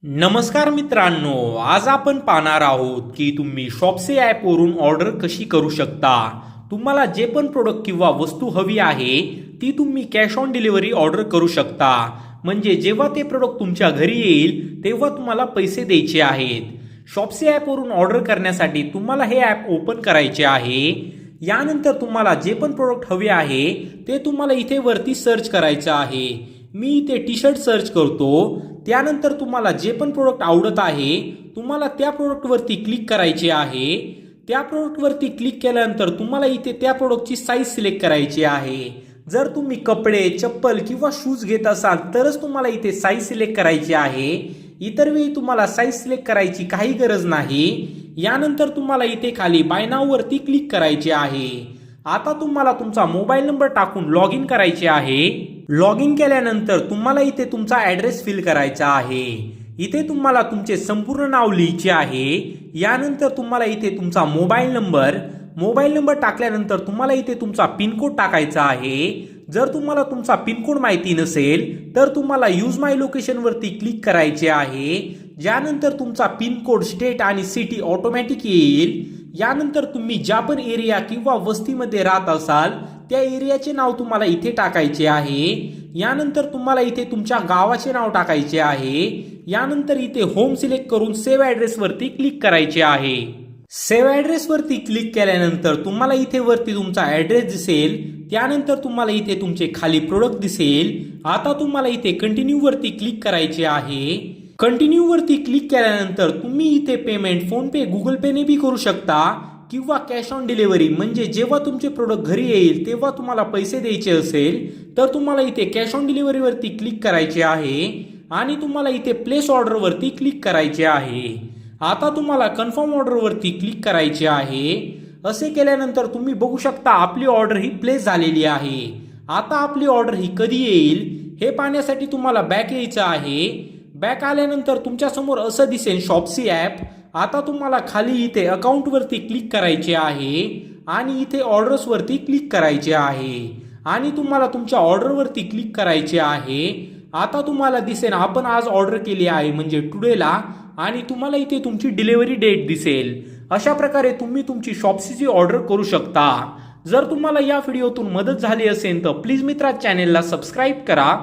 नमस्कार मित्रांनो, आज आपण पाहणार आहोत की तुम्ही शॉप्सी ॲपवरून ऑर्डर कशी करू शकता। तुम्हाला जे पण प्रोडक्ट किंवा वस्तू हवी आहे ती तुम्ही कॅश ऑन डिलिव्हरी ऑर्डर करू शकता। म्हणजे जेव्हा ते प्रोडक्ट तुमच्या घरी येईल तेव्हा तुम्हाला पैसे द्यायचे आहेत। शॉप्सी ॲपवरून ऑर्डर करण्यासाठी तुम्हाला हे ॲप ओपन करायचे आहे। यानंतर तुम्हाला जे पण प्रोडक्ट हवे आहे ते तुम्हाला इथे वरती सर्च करायचं आहे। मी इथे टी शर्ट सर्च करतो। त्यानंतर तुम्हाला जे पण प्रोडक्ट आवडत आहे तुम्हाला त्या प्रोडक्टवरती क्लिक करायचे आहे। त्या प्रोडक्टवरती क्लिक केल्यानंतर तुम्हाला इथे त्या प्रोडक्टची साईज सिलेक्ट करायची आहे। जर तुम्ही कपडे, चप्पल किंवा शूज घेत असाल तरच तुम्हाला इथे साईज सिलेक्ट करायची आहे। इतर वेळी तुम्हाला साईज सिलेक्ट करायची काही गरज नाही। यानंतर तुम्हाला इथे खाली बाय नाव वरती क्लिक करायचे आहे। आता तुम्हाला तुमचा मोबाईल नंबर टाकून लॉग इन करायचे आहे। लॉग इन केल्यानंतर तुम्हाला इथे तुमचा ॲड्रेस फिल करायचा आहे। इथे तुम्हाला तुमचे संपूर्ण नाव लिहायचे आहे। यानंतर तुम्हाला इथे तुमचा मोबाईल नंबर टाकल्यानंतर तुम्हाला इथे तुमचा पिनकोड टाकायचा आहे। जर तुम्हाला तुमचा पिनकोड माहिती नसेल तर तुम्हाला यूज माय लोकेशन वरती क्लिक करायचे आहे। ज्यानंतर तुमचा पिनकोड, स्टेट आणि सिटी ऑटोमॅटिक येईल। यानंतर तुम्ही ज्या पण एरिया किंवा वस्तीमध्ये राहत असाल त्या एरियाचे नाव तुम्हाला इथे टाकायचे आहे। यानंतर तुम्हाला इथे तुमच्या गावाचे नाव टाकायचे आहे। यानंतर इथे होम सिलेक्ट करून सेव्ह ॲड्रेस वरती क्लिक करायचे आहे। सेव्ह ॲड्रेस वरती क्लिक केल्यानंतर तुम्हाला इथे वरती तुमचा ॲड्रेस दिसेल। त्यानंतर तुम्हाला इथे तुमचे खाली प्रोडक्ट दिसेल। आता तुम्हाला इथे कंटिन्यू वरती क्लिक करायचे आहे। कंटिन्यू वरती क्लिक केल्यानंतर तुम्ही इथे पेमेंट फोन पे, गुगल पे ने बी करू शकता किंवा कॅश ऑन डिलिव्हरी, म्हणजे जेव्हा तुमचे प्रोडक्ट घरी येईल तेव्हा तुम्हाला पैसे द्यायचे असेल तर तुम्हाला इथे कॅश ऑन डिलिव्हरी वरती क्लिक करायचे आहे आणि तुम्हाला इथे प्लेस ऑर्डर वरती क्लिक करायचे आहे। आता तुम्हाला कन्फर्म ऑर्डर वरती क्लिक करायचे आहे। असे केल्यानंतर तुम्ही बघू शकता आपली ऑर्डर ही प्लेस झालेली आहे। आता आपली ऑर्डर ही कधी येईल हे पाहण्यासाठी तुम्हाला बॅक यायचं आहे। बॅक आल्यानंतर तुमच्या समोर असं दिसेल शॉप्सी ॲप। आता तुम्हाला खाली इथे अकाउंट वरती क्लिक करायचे आहे आणि इथे ऑर्डर्स वरती क्लिक करायचे आहे आणि तुम्हाला तुमच्या ऑर्डर वरती क्लिक करायचे आहे। आता तुम्हाला दिसेल आपण आज ऑर्डर केली आहे म्हणजे टुडेला, आणि तुम्हाला इथे तुमची डिलिव्हरी डेट दिसेल। अशा प्रकारे तुम्ही तुमची शॉप्सीची ऑर्डर करू शकता। जर तुम्हाला या व्हिडिओतून मदत झाली असेल तर प्लीज मित्रा चॅनेलला सबस्क्राईब करा।